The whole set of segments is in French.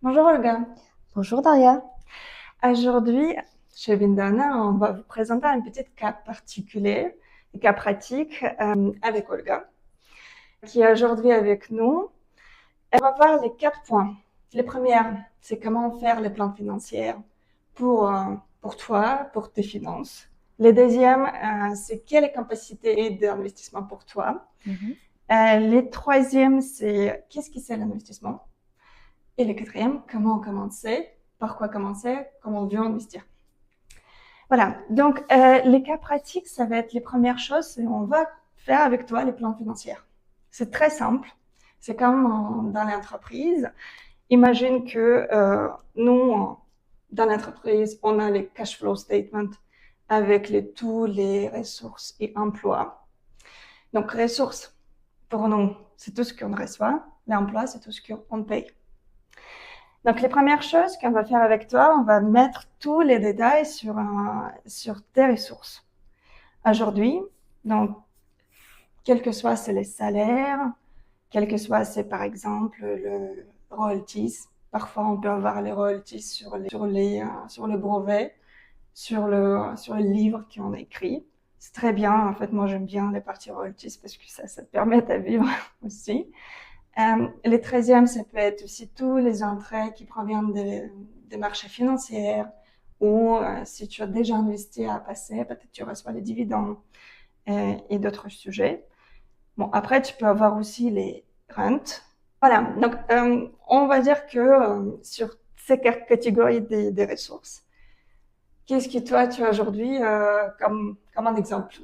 Bonjour Olga. Bonjour Daria. Aujourd'hui, chez Vindana, on va vous présenter un petit cas particulier, un cas pratique avec Olga, qui est aujourd'hui avec nous. Elle va voir les 4 points. Les premières, c'est comment faire les plans financiers pour toi, pour tes finances. Les deuxièmes, c'est quelle capacité d'investissement pour toi. Les troisièmes, c'est qu'est-ce que c'est l'investissement. Et le quatrième, comment commencer, par quoi commencer, comment on veut investir. Voilà, donc les cas pratiques, ça va être les premières choses et on va faire avec toi les plans financiers. C'est très simple, c'est comme dans l'entreprise. Imagine que nous, dans l'entreprise, on a les cash flow statements avec tous les ressources et emplois. Donc ressources, pour nous, c'est tout ce qu'on reçoit. L'emploi, c'est tout ce qu'on paye. Donc, les premières choses qu'on va faire avec toi, on va mettre tous les détails sur tes ressources. Aujourd'hui, donc, quel que soit c'est les salaires, quel que soit c'est par exemple le royalties. Parfois, on peut avoir les royalties sur le brevet, sur le livre qu'on a écrit. C'est très bien. En fait, moi, j'aime bien les parties royalties parce que ça te permet de vivre aussi. Les 13e, ça peut être aussi tous les entrées qui proviennent des marchés financiers ou si tu as déjà investi à passer, peut-être tu reçois les dividendes et d'autres sujets. Bon, après, tu peux avoir aussi les rentes. Voilà, donc on va dire que sur ces catégories des ressources, qu'est-ce que toi, tu as aujourd'hui comme un exemple?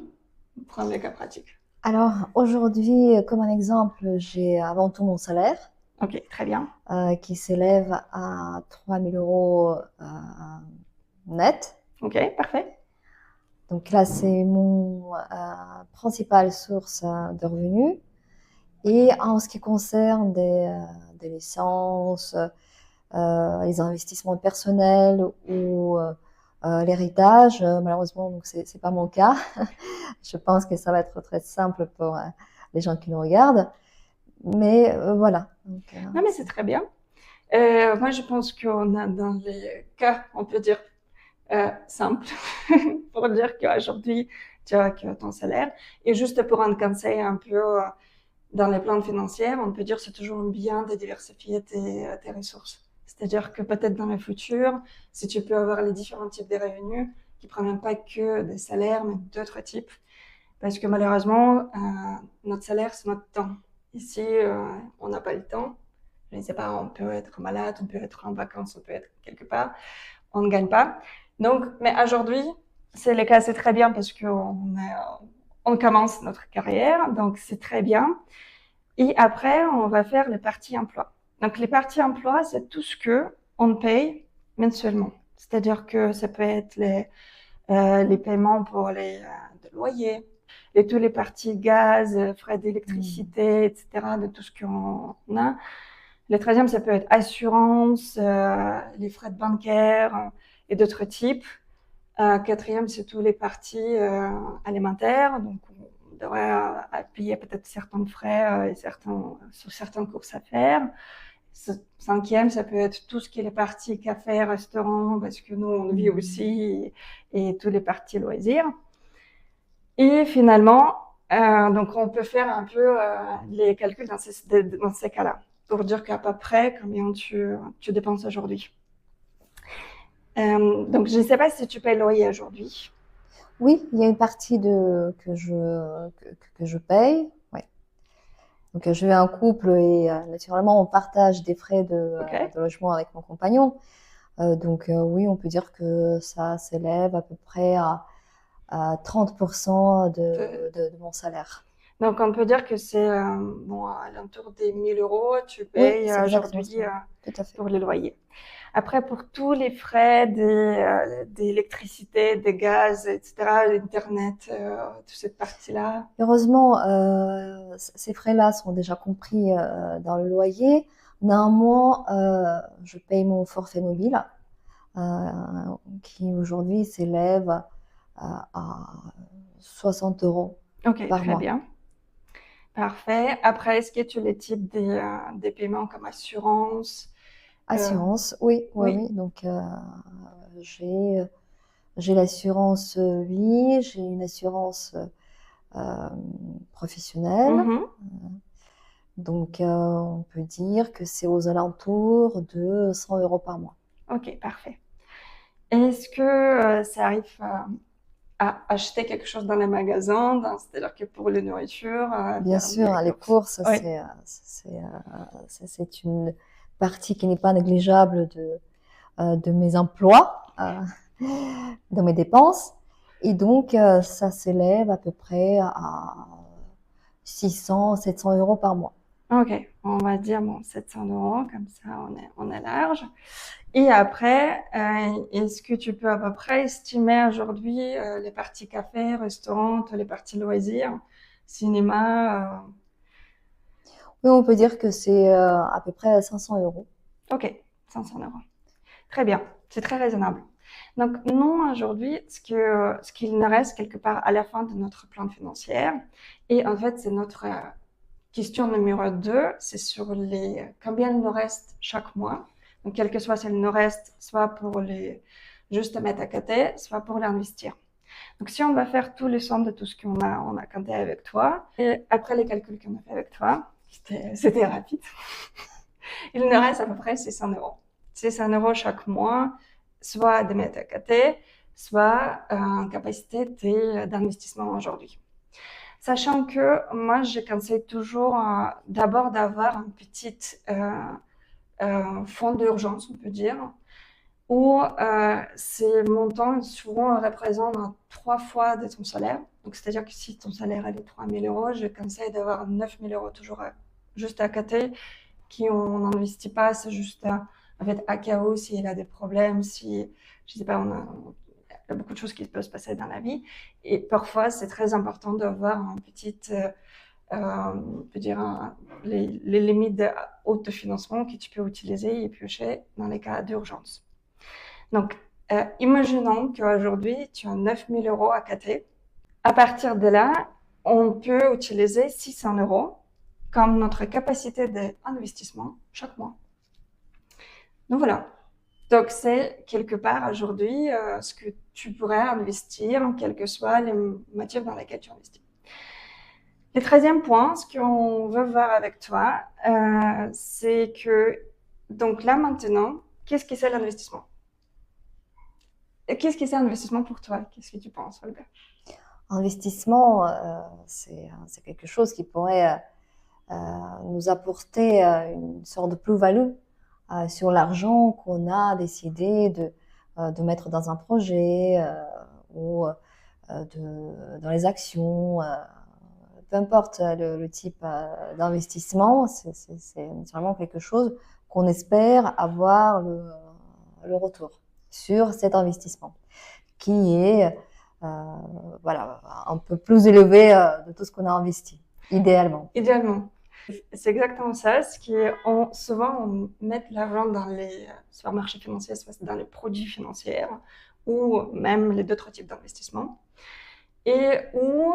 Prendre les cas pratiques. Alors aujourd'hui, comme un exemple, j'ai avant tout mon salaire Ok, très bien. qui s'élève à 3 000 euros net. Ok, parfait. Donc là, c'est mon principale source de revenus. Et en ce qui concerne des licences, les investissements personnels ou l'héritage, malheureusement, donc c'est pas mon cas. Je pense que ça va être très simple pour les gens qui nous regardent. Mais voilà. Donc, Non, mais c'est très bien. Moi, je pense qu'on a dans les cas, on peut dire, simples, pour dire qu'aujourd'hui, tu as que ton salaire. Et juste pour un conseil un peu dans les plans financiers, on peut dire que c'est toujours bien de diversifier tes ressources. C'est-à-dire que peut-être dans le futur, si tu peux avoir les différents types de revenus qui ne proviennent pas que des salaires, mais d'autres types. Parce que malheureusement, notre salaire, c'est notre temps. Ici, on n'a pas le temps. Je ne sais pas, on peut être malade, on peut être en vacances, on peut être quelque part. On ne gagne pas. Donc, mais aujourd'hui, c'est le cas, c'est très bien parce on commence notre carrière, donc c'est très bien. Et après, on va faire les parties emploi. Donc, les parties emploi, c'est tout ce que on paye mensuellement. C'est-à-dire que ça peut être les paiements pour les loyers, et tous les parties gaz, frais d'électricité, etc., de tout ce qu'on a. Le 13e, ça peut être assurance, les frais de bancaire et d'autres types. Quatrième, c'est tous les parties alimentaires. Donc, on devrait payer peut-être certains frais sur certaines courses à faire. Cinquième, ça peut être tout ce qui est les parties café, restaurant, parce que nous, on vit aussi, et tous les parties loisirs. Et finalement, donc on peut faire un peu les calculs dans ces cas-là, pour dire qu'à peu près combien tu dépenses aujourd'hui. Donc je ne sais pas si tu payes le loyer aujourd'hui. oui, il y a une partie que je paye. Ouais. Donc je vis un couple et naturellement on partage des frais Ok. de logement avec mon compagnon. Donc oui, on peut dire que ça s'élève à peu près à 30% de mon salaire. Donc on peut dire que c'est bon, à l'entour des 1000 euros, tu Oui, payes c'est exactement aujourd'hui ça. Tout à fait. pour les loyers. Après, pour tous les frais d'électricité, de gaz, etc., l'Internet, toute cette partie-là. Heureusement, ces frais-là sont déjà compris dans le loyer. Néanmoins, je paye mon forfait mobile qui aujourd'hui s'élève à 60 euros Ok, par très mois. bien. Parfait. Après, est-ce que tu as les types des paiements comme assurance, Assurance, oui, oui, Oui. oui. Donc, j'ai l'assurance vie, j'ai une assurance professionnelle. Mhm. Donc, on peut dire que c'est aux alentours de 100 euros par mois. Ok, parfait. Est-ce que ça arrive à acheter quelque chose dans les magasins, c'est-à-dire que pour les nourritures, Bien faire sûr, des les courses? courses, Oui. c'est une partie qui n'est pas négligeable de mes emplois, de mes dépenses. Et donc, ça s'élève à peu près à 600, 700 euros par mois. Ok, on va dire bon, 700 euros, comme ça on est large. Et après, est-ce que tu peux à peu près estimer aujourd'hui les parties café, restaurant, les parties loisirs, cinéma? Oui, on peut dire que c'est à peu près 500 euros. Ok, 500 euros. Très bien, c'est très raisonnable. Donc, nous, aujourd'hui, ce qu'il nous reste quelque part à la fin de notre plan financier, et en fait, c'est notre question numéro 2, c'est sur combien il nous reste chaque mois. Donc, quel que soit ce qu'il nous reste, soit pour juste mettre à côté, soit pour l'investir. Donc, si on va faire tous les sommes de tout ce on a compté avec toi, et après les calculs qu'on a fait avec toi, c'était rapide, il nous reste à peu près 600 euros. 600 euros chaque mois, soit de mettre à côté, soit en capacité d'investissement aujourd'hui. Sachant que moi, je conseille toujours d'abord d'avoir un petit fonds d'urgence, on peut dire, où ces montants souvent représentent 3 fois de ton salaire. Donc, c'est-à-dire que si ton salaire est de 3 000 euros, je conseille d'avoir 9 000 euros toujours juste à côté, qui on n'investit pas, c'est juste en fait à cas où s'il a des problèmes, si, je sais pas, il y a beaucoup de choses qui peuvent se passer dans la vie. Et parfois, c'est très important d'avoir un petit, on peut dire, les limites de autofinancement que tu peux utiliser et piocher dans les cas d'urgence. Donc, imaginons qu'aujourd'hui, tu as 9 000 euros à côté. À partir de là, on peut utiliser 600 euros comme notre capacité d'investissement chaque mois. Donc voilà. Donc c'est quelque part aujourd'hui ce que tu pourrais investir, quels que soient les matières dans lesquelles tu investis. Le 13e point, ce qu'on veut voir avec toi, c'est que, donc là maintenant, qu'est-ce que c'est l'investissement? Qu'est-ce que c'est l'investissement pour toi? Qu'est-ce que tu penses, Olga? Investissement, c'est quelque chose qui pourrait nous apporter une sorte de plus-value sur l'argent qu'on a décidé de mettre dans un projet ou dans les actions. Peu importe le type d'investissement, c'est naturellement quelque chose qu'on espère avoir le retour sur cet investissement, qui est voilà, un peu plus élevé de tout ce qu'on a investi, idéalement. Idéalement. C'est exactement ça. Souvent, on met l'argent dans les supermarchés financiers, soit dans les produits financiers, ou même les d'autres types d'investissements, et où,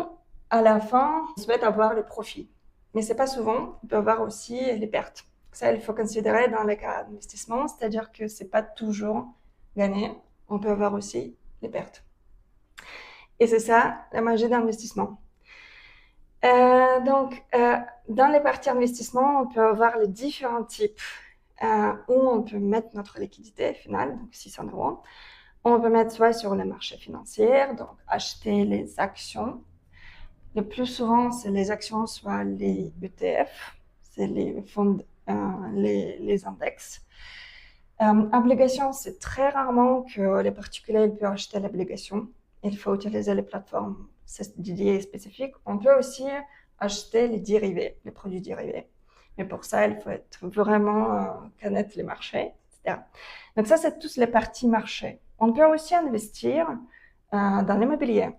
à la fin, on souhaite avoir les profits. Mais c'est pas souvent. On peut avoir aussi les pertes. Ça, il faut considérer dans les cas d'investissement, c'est-à-dire que c'est pas toujours gagné. On peut avoir aussi les pertes. Et c'est ça, la magie d'investissement. Donc, dans les parties investissement, on peut avoir les différents types où on peut mettre notre liquidité finale, donc 600 euros. On peut mettre soit sur les marchés financiers, donc acheter les actions. Le plus souvent, c'est les actions, soit les ETF, c'est les fonds, les index. Obligations, c'est très rarement que les particuliers peuvent acheter l'obligation. Il faut utiliser les plateformes dédiées et spécifiques. On peut aussi acheter les dérivés, les produits dérivés. Mais pour ça, il faut être vraiment connaître les marchés, etc. Donc ça, c'est toutes les parties marché. On peut aussi investir dans l'immobilier.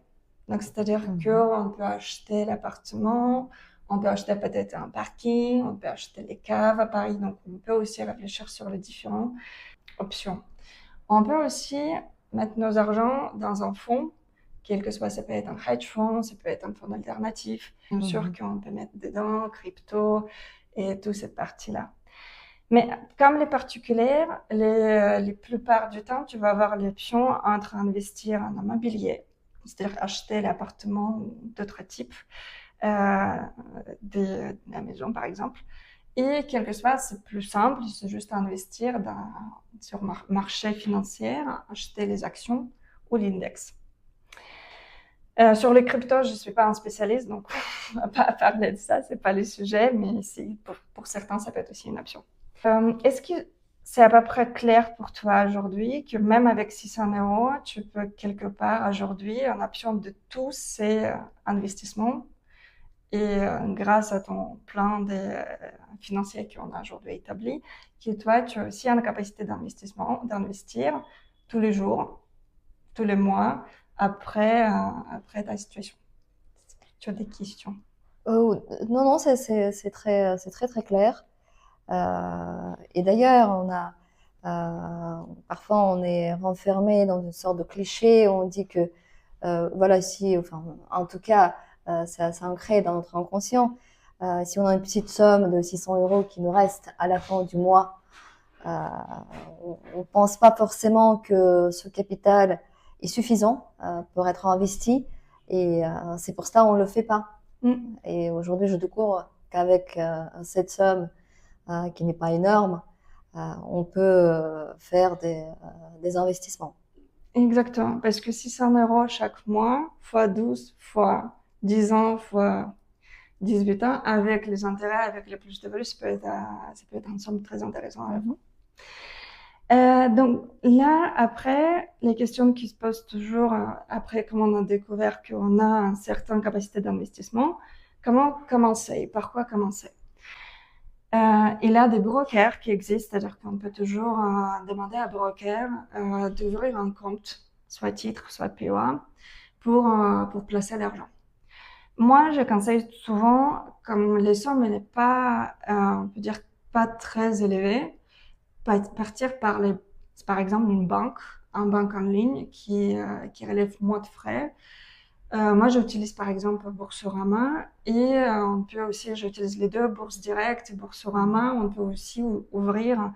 Donc, c'est-à-dire qu'on peut acheter l'appartement, on peut acheter peut-être un parking, on peut acheter les caves à Paris. Donc, on peut aussi réfléchir sur les différentes options. On peut aussi mettre nos argent dans un fonds, quel que soit, ça peut être un hedge fund, ça peut être un fonds alternatif. Bien sûr qu'on peut mettre dedans crypto et toute cette partie-là. Mais comme les particuliers, les plupart du temps, tu vas avoir l'option entre investir en immobilier, c'est-à-dire acheter l'appartement ou d'autres types euh, de la maison, par exemple. Et quelque soit, c'est plus simple, c'est juste investir sur le marché financier, acheter les actions ou l'index. Sur les cryptos, je ne suis pas un spécialiste, donc on ne va pas parler de ça, ce n'est pas le sujet, mais pour certains, ça peut être aussi une option. Est-ce que c'est à peu près clair pour toi aujourd'hui que même avec 600 euros, tu peux quelque part aujourd'hui, en option de tous ces investissements, et grâce à ton plan financier qu'on a aujourd'hui établi, que toi, tu as aussi une capacité d'investissement, d'investir tous les jours, tous les mois, après ta situation. Tu as des questions? Non, non, c'est très, très clair. Et d'ailleurs, parfois, on est renfermé dans une sorte de cliché où on dit que, voilà, si, enfin, en tout cas, c'est ancré dans notre inconscient. Si on a une petite somme de 600 euros qui nous reste à la fin du mois, euh, on ne pense pas forcément que ce capital est suffisant pour être investi. Et c'est pour ça qu'on ne le fait pas. Et aujourd'hui, je découvre qu'avec cette somme qui n'est pas énorme, on peut faire des investissements. Exactement, parce que 600 euros chaque mois, fois 12, fois 10 ans, fois 18 ans, avec les intérêts, avec les plus de valeur, ça peut être une somme très intéressante à la fin. Donc là, après, les questions qui se posent toujours, après comment on a découvert qu'on a une certaine capacité d'investissement, comment commencer? Par quoi commencer? Il y a des brokers qui existent, c'est-à-dire qu'on peut toujours demander à un broker d'ouvrir un compte, soit titre, soit POA, pour placer l'argent. Moi, je conseille souvent, comme les sommes n'est pas, on peut dire, pas très élevées, partir par exemple, une banque en ligne qui relève moins de frais. Moi, j'utilise par exemple Boursorama et j'utilise les deux, Bourse Direct et Boursorama. On peut aussi ouvrir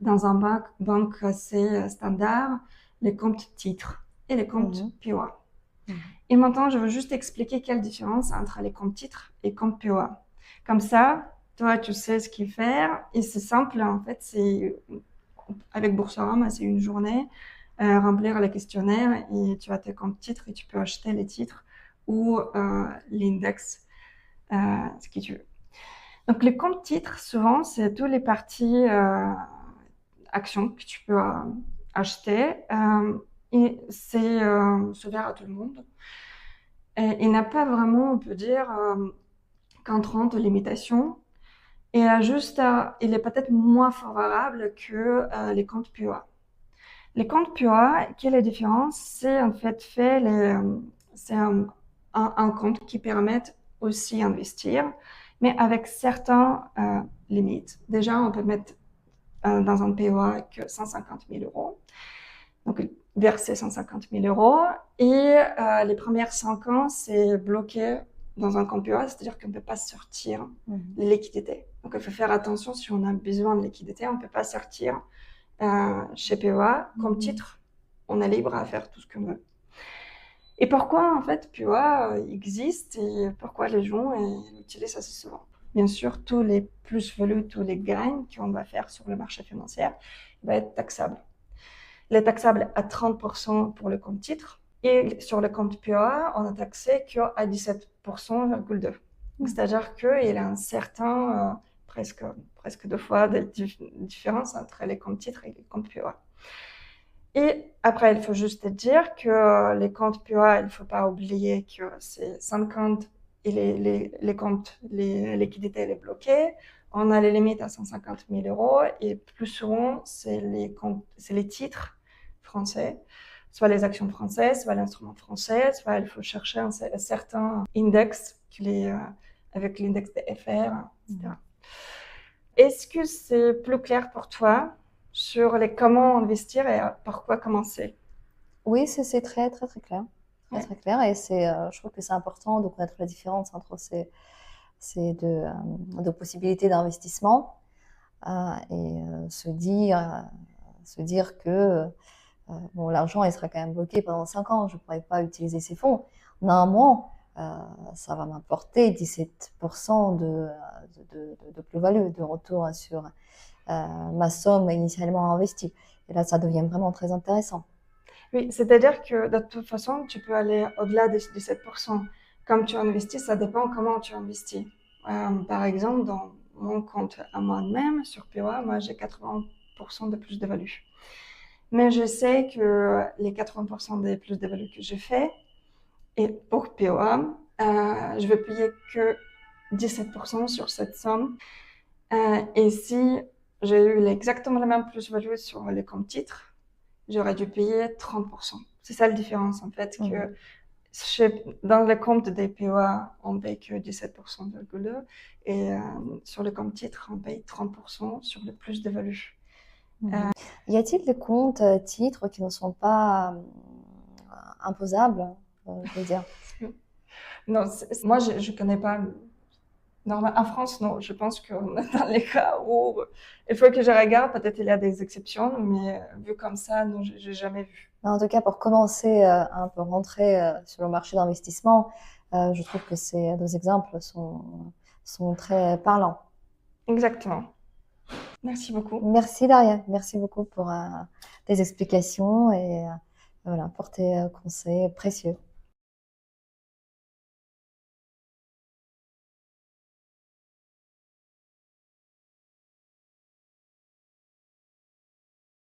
dans un banque assez standard les comptes titres et les comptes POA. Et maintenant, je veux juste expliquer quelle différence entre les comptes titres et comptes POA. Comme ça, toi, tu sais ce qu'il fait et c'est simple. En fait, avec Boursorama, c'est une journée, remplir le questionnaire et tu as tes comptes titres et tu peux acheter les titres ou l'index, ce que tu veux. Donc, les comptes titres, souvent, c'est tous les parties actions que tu peux acheter. Et c'est ouvert à tout le monde. Et il n'a pas vraiment, on peut dire, contrainte de limitation. Et il est peut-être moins favorable que les comptes POA. Les comptes POA, quelle est la différence? C'est en fait c'est un compte qui permet aussi d'investir, mais avec certaines limites. Déjà, on peut mettre dans un POA que 150 000 euros. Donc, verser 150 000 euros. Et les premières 5 ans, c'est bloqué dans un compte POA, c'est-à-dire qu'on ne peut pas sortir les liquidités. Donc, il faut faire attention si on a besoin de liquidités, on ne peut pas sortir chez POA. Comme titre, on est libre à faire tout ce qu'on veut. Et pourquoi, en fait, POA existe et pourquoi les gens l'utilisent assez souvent? Bien sûr, tous les plus-values, tous les gains qu'on va faire sur le marché financier vont être taxables. Il est taxable à 30% pour le compte titre et sur le compte POA, on a taxé qu'à 17,2%. C'est-à-dire qu'il y a un certain, presque 2 fois de différence entre les comptes titres et les comptes POA. Et après, il faut juste dire que les comptes POA, il ne faut pas oublier que c'est 50 et les comptes, les liquidités, les bloquées. On a les limites à 150 000 euros et plus souvent, c'est les titres français, soit les actions françaises, soit l'instrument français, soit il faut chercher un certain index avec l'index des FR, etc. Est-ce que c'est plus clair pour toi sur comment investir et par quoi commencer? Oui, c'est très, très, très clair. Très clair. Et je trouve que c'est important de connaître la différence entre ces deux possibilités d'investissement. se dire que bon, l'argent, il sera quand même bloqué pendant 5 ans, je ne pourrai pas utiliser ces fonds. Normalement, ça va m'apporter 17% de plus-value, de retour sur ma somme initialement investie. Et là, ça devient vraiment très intéressant. Oui, c'est-à-dire que de toute façon, tu peux aller au-delà des 17%. Comme tu investis, ça dépend comment tu investis. Par exemple, dans mon compte à moi-même, sur POA, moi j'ai 80% de plus de value. Mais je sais que les 80% des plus de value que j'ai fait, et pour POA, je vais payer que 17% sur cette somme. Et si j'ai eu exactement la même plus-value sur les comptes titres, j'aurais dû payer 30%. C'est ça la différence en fait, que dans le compte des POA, on paye que 17,2% et sur le compte titre, on paye 30% sur le plus de value. Y a-t-il des comptes titres qui ne sont pas imposables, je veux dire? Non, moi je connais pas. En France, non. Je pense qu'on est dans les cas où il faut que je regarde. Peut-être il y a des exceptions, mais vu comme ça, non, j'ai jamais vu. En tout cas, pour commencer un peu rentrer sur le marché d'investissement, je trouve que ces deux exemples sont très parlants. Exactement. Merci beaucoup. Merci Daria, merci beaucoup pour tes explications et voilà, pour tes conseils précieux.